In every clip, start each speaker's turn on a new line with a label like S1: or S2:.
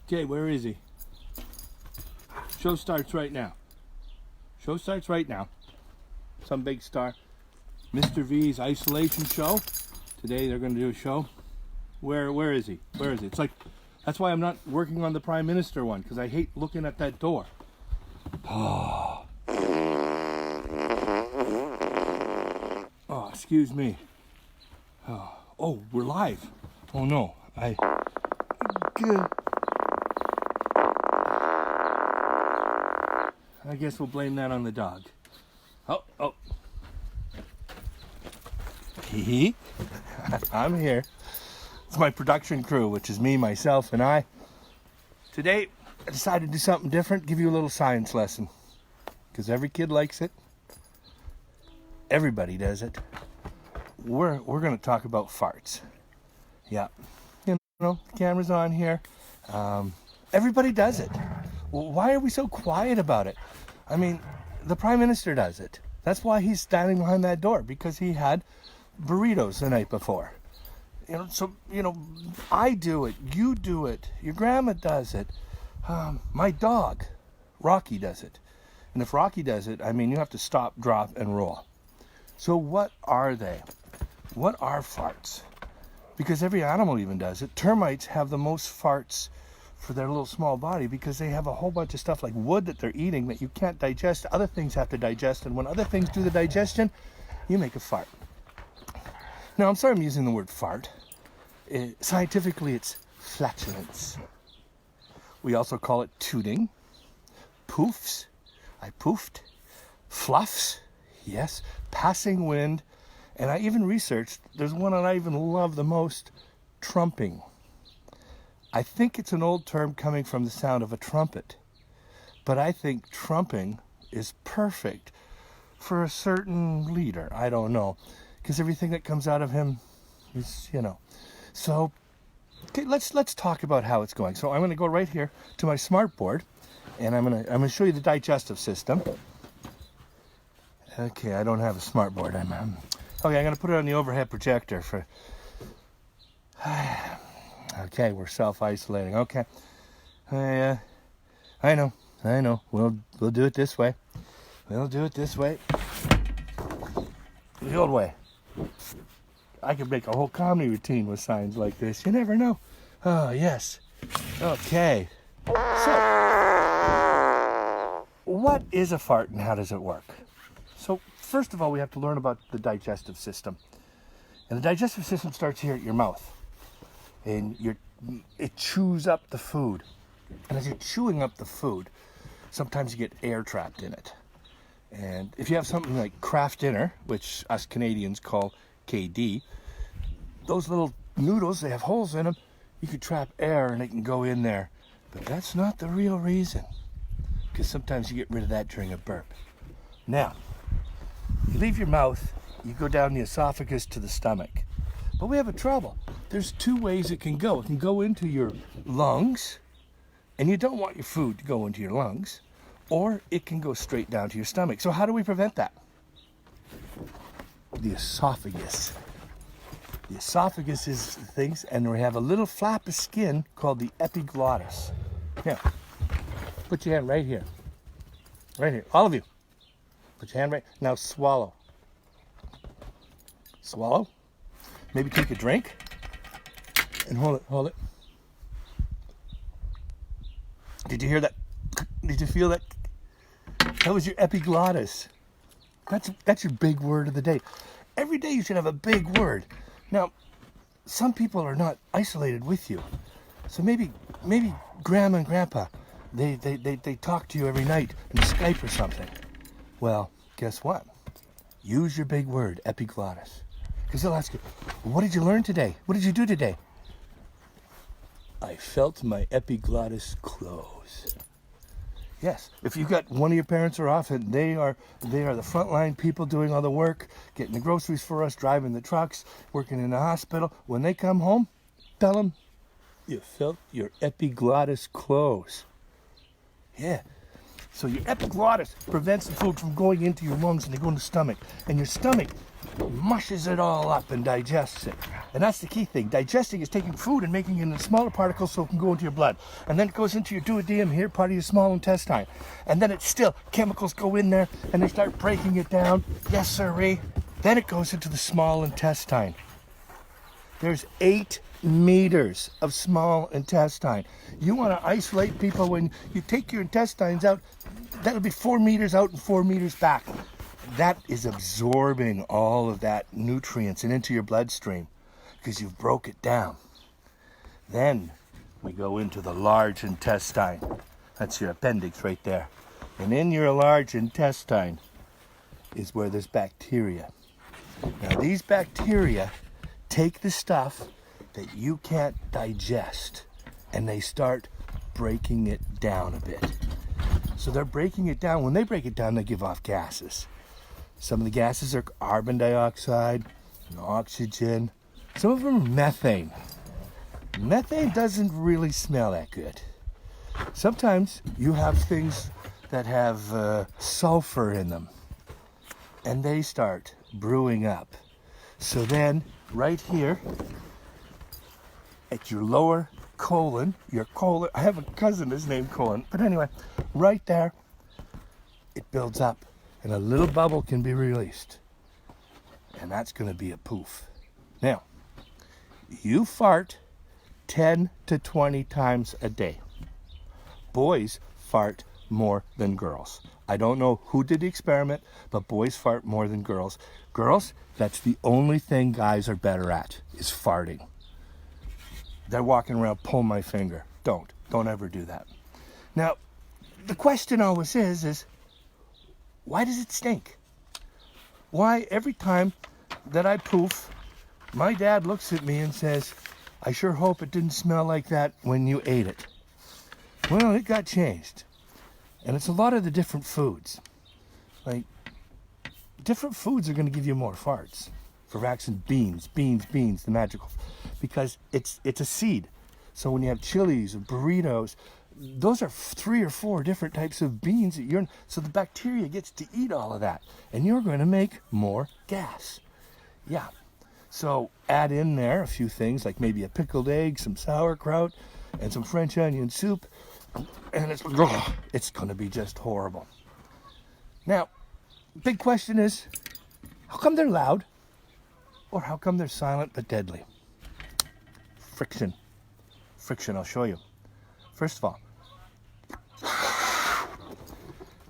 S1: Okay, where is he? Show starts right now. Show starts right now. Some big star. Mr. V's isolation show. Today they're going to do a show. Where is he? Where is he? It's like, that's why I'm not working on the Prime Minister one, because I hate looking at that door. Oh, excuse me. Oh, we're live. Oh no, I guess we'll blame that on the dog. Oh. I'm here. It's my production crew, which is me, myself, and I. Today, I decided to do something different, give you a little science lesson. Because every kid likes it. Everybody does it. We're going to talk about farts. Yeah. You know, the camera's on here. Everybody does it. Well, why are we so quiet about it? I mean, the Prime Minister does it. That's why he's standing behind that door, because he had burritos the night before. I do it, you do it, your grandma does it, my dog, Rocky, does it. And if Rocky does it, I mean, you have to stop, drop, and roll. So what are they? What are farts? Because every animal even does it. Termites have the most farts for their little small body because they have a whole bunch of stuff like wood that they're eating that you can't digest. Other things have to digest, and when other things do the digestion, you make a fart. Now, I'm sorry I'm using the word fart. Scientifically, it's flatulence. We also call it tooting, poofs, I poofed, fluffs, yes, passing wind, and I even researched, there's one that I even love the most, trumping. I think it's an old term coming from the sound of a trumpet, but I think trumping is perfect for a certain leader. I don't know, because everything that comes out of him is, So, okay, let's talk about how it's going. So I'm going to go right here to my smart board, and I'm going to show you the digestive system. Okay, I don't have a smart board. Okay, I'm going to put it on the overhead projector for. Okay, we're self-isolating. Okay, I know. We'll do it this way. We'll do it this way. The old way. I could make a whole comedy routine with signs like this. You never know. Oh, yes. Okay. So, what is a fart and how does it work? So, first of all, we have to learn about the digestive system. And the digestive system starts here at your mouth. And it chews up the food. And as you're chewing up the food, sometimes you get air trapped in it. And if you have something like Kraft Dinner, which us Canadians call KD, those little noodles, they have holes in them. You could trap air and it can go in there. But that's not the real reason. Because sometimes you get rid of that during a burp. Now, you leave your mouth, you go down the esophagus to the stomach. But we have a trouble. There's two ways it can go. It can go into your lungs, and you don't want your food to go into your lungs, or it can go straight down to your stomach. So how do we prevent that? The esophagus. The esophagus is the things, and we have a little flap of skin called the epiglottis. Now, put your hand right here. Right here. All of you. Put your hand right. Now swallow. Swallow. Maybe take a drink. And hold it. Did you hear that? Did you feel that? That was your epiglottis. That's your big word of the day. Every day you should have a big word. Now, some people are not isolated with you. So maybe grandma and grandpa, they talk to you every night in Skype or something. Well, guess what? Use your big word, epiglottis. Because they'll ask you, what did you learn today? What did you do today? I felt my epiglottis close. Yes, if you got one of your parents are off and they are the frontline people doing all the work, getting the groceries for us, driving the trucks, working in the hospital, when they come home, tell them you felt your epiglottis close. Yeah. So your epiglottis prevents the food from going into your lungs and they go in the stomach. And your stomach mushes it all up and digests it. And that's the key thing. Digesting is taking food and making it into smaller particles so it can go into your blood. And then it goes into your duodenum here, part of your small intestine. And then it's still, chemicals go in there and they start breaking it down. Yes, sirree. Then it goes into the small intestine. There's 8 meters of small intestine. You want to isolate people when you take your intestines out, that'll be 4 meters out and 4 meters back. That is absorbing all of that nutrients and into your bloodstream because you've broke it down. Then we go into the large intestine. That's your appendix right there. And in your large intestine is where there's bacteria. Now these bacteria take the stuff that you can't digest and they start breaking it down a bit. So they're breaking it down. When they break it down, they give off gases. Some of the gases are carbon dioxide and oxygen. Some of them are methane. Methane doesn't really smell that good. Sometimes you have things that have sulfur in them and they start brewing up. So then right here at your lower colon, I have a cousin that's named Colon, but anyway, right there, it builds up and a little bubble can be released. And that's going to be a poof. Now, you fart 10 to 20 times a day. Boys fart more than girls. I don't know who did the experiment, but boys fart more than girls. Girls, that's the only thing guys are better at, is farting. They're walking around, pull my finger. Don't ever do that. Now, the question always is why does it stink? Why every time that I poof, my dad looks at me and says, I sure hope it didn't smell like that when you ate it. Well, it got changed. And it's a lot of the different foods. Like, different foods are going to give you more farts. For instance, beans, the magical. Because it's a seed. So when you have chilies or burritos, those are 3 or 4 different types of beans that so the bacteria gets to eat all of that. And you're going to make more gas. Yeah. So add in there a few things like maybe a pickled egg, some sauerkraut, and some French onion soup. And it's going to be just horrible. Now, big question is, how come they're loud? Or how come they're silent but deadly? Friction, I'll show you. First of all, if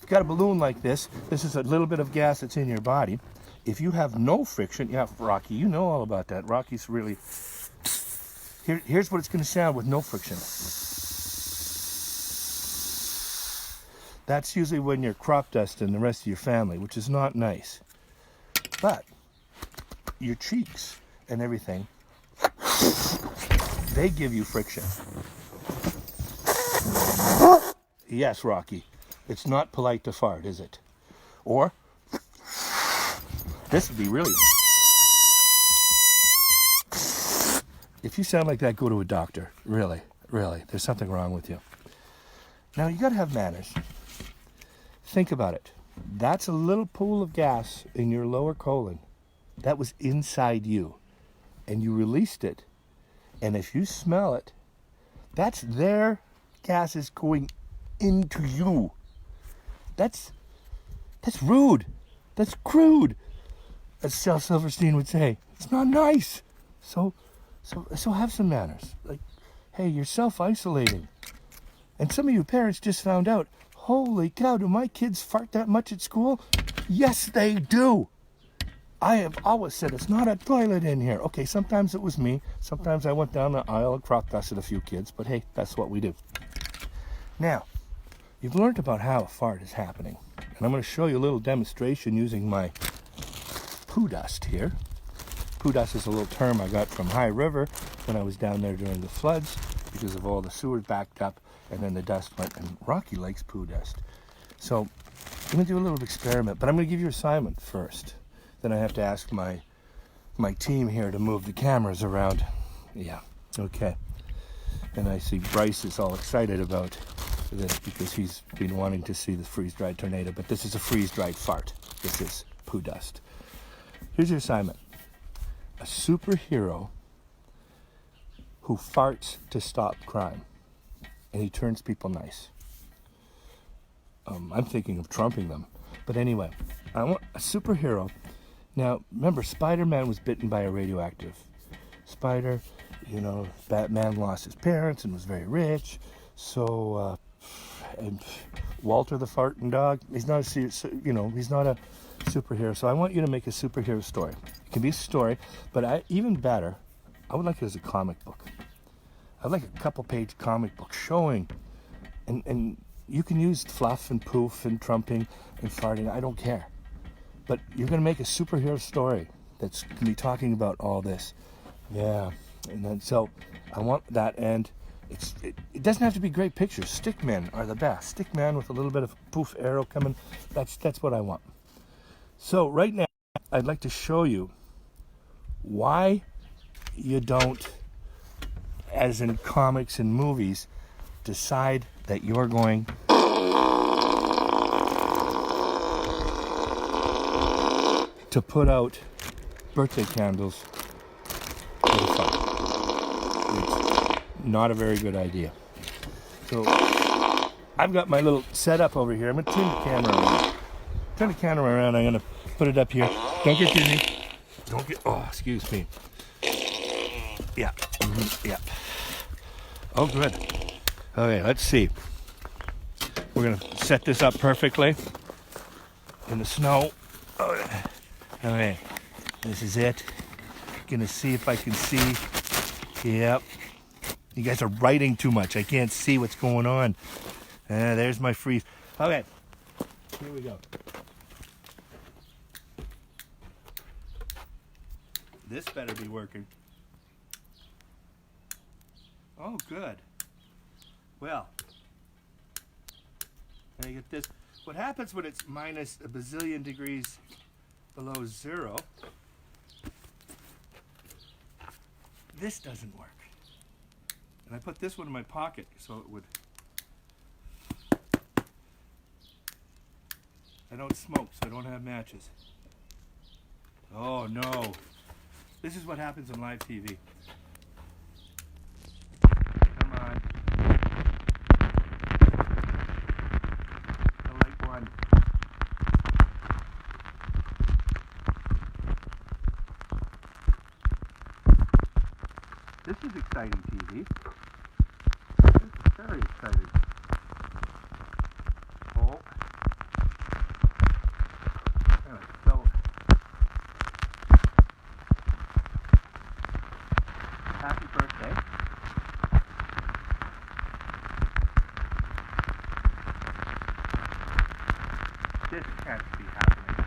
S1: you've got a balloon like this is a little bit of gas that's in your body. If you have no friction, yeah, Rocky, you know all about that. Rocky's really, here's what it's going to sound with no friction. That's usually when you're crop dusting the rest of your family, which is not nice. But your cheeks and everything, they give you friction. Yes, Rocky, it's not polite to fart, is it? Or, this would be really... If you sound like that, go to a doctor. Really, there's something wrong with you. Now, you gotta have manners. Think about it. That's a little pool of gas in your lower colon. That was inside you. And you released it. And if you smell it, that's their gases going into you. That's rude. That's crude. As Shel Silverstein would say. It's not nice. So have some manners. Like, hey, you're self-isolating. And some of you parents just found out, holy cow, do my kids fart that much at school? Yes, they do. I have always said it's not a toilet in here. Okay, sometimes it was me. Sometimes I went down the aisle and crop dusted a few kids. But hey, that's what we do. Now, you've learned about how a fart is happening. And I'm going to show you a little demonstration using my poo dust here. Poo dust is a little term I got from High River when I was down there during the floods because of all the sewers backed up and then the dust went, and Rocky likes poo dust. So I'm going to do a little experiment, but I'm going to give you an assignment first. Then I have to ask my team here to move the cameras around. Yeah, okay. And I see Bryce is all excited about for this because he's been wanting to see the freeze-dried tornado, but this is a freeze-dried fart. This is poo dust. Here's your assignment. A superhero who farts to stop crime, and he turns people nice. I'm thinking of trumping them. But anyway, I want a superhero. Now, remember, Spider-Man was bitten by a radioactive spider. You know, Batman lost his parents and was very rich. So, and Walter the farting dog, he's not a, he's not a superhero. So I want you to make a superhero story. It can be a story, but even better, I would like it as a comic book. I'd like a couple-page comic book showing, and you can use fluff and poof and trumping and farting. I don't care. But you're going to make a superhero story that's going to be talking about all this. Yeah. And then, so I want that, and it doesn't have to be great pictures. Stickmen are the best. Stickman with a little bit of poof arrow coming. That's what I want. So right now, I'd like to show you why you don't, as in comics and movies, decide that you're going to put out birthday candles for the fun. It's not a very good idea. So I've got my little setup over here. I'm going to turn the camera around. Turn the camera around. I'm going to put it up here. Don't get dizzy. Don't get, oh, excuse me. Yeah. Yeah. Oh, good. Okay, let's see. We're going to set this up perfectly in the snow. Okay, this is it. Gonna see if I can see. Yep. You guys are writing too much. I can't see what's going on. There's my freeze. Okay, here we go. This better be working. Oh, good. Well, I get this. What happens when it's minus a bazillion degrees below zero? This doesn't work. And I put this one in my pocket so it would. I don't smoke, so I don't have matches. Oh no. This is what happens on live TV. Come on. The light one. This is exciting TV. This is very exciting. Oh. So happy birthday. This can't be happening.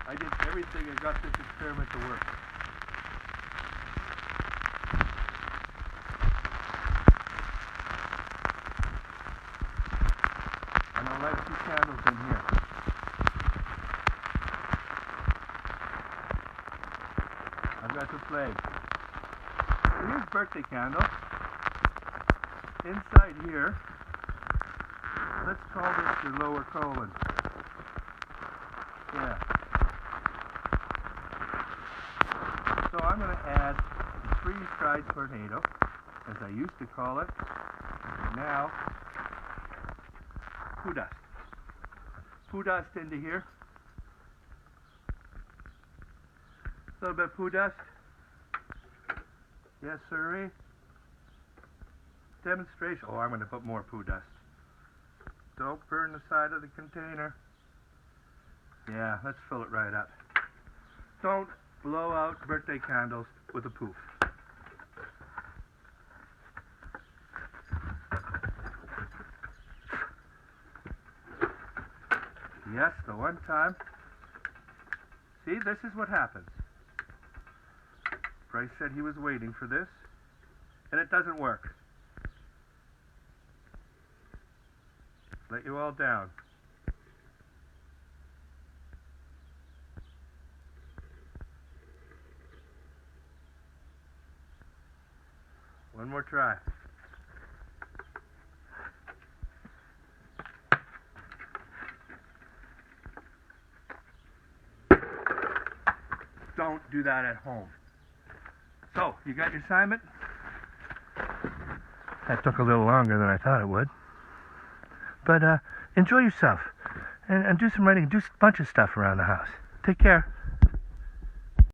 S1: I did everything and got this experiment to work. And I'll light 2 candles in here. I've got the flag. So here's birthday candle. Inside here, let's call this your lower colon. Yeah. So I'm going to add the freeze-dried tornado, as I used to call it. Now, poo dust. Poo dust into here. A little bit of poo dust. Yes, sirree. Demonstration. Oh, I'm going to put more poo dust. Don't burn the side of the container. Yeah, let's fill it right up. Don't blow out birthday candles with a poof. Yes, the one time. See, this is what happens. Bryce said he was waiting for this, and it doesn't work. Let you all down. One more try. Don't do that at home. So, you got your assignment? That took a little longer than I thought it would. But enjoy yourself and do some writing, do a bunch of stuff around the house. Take care.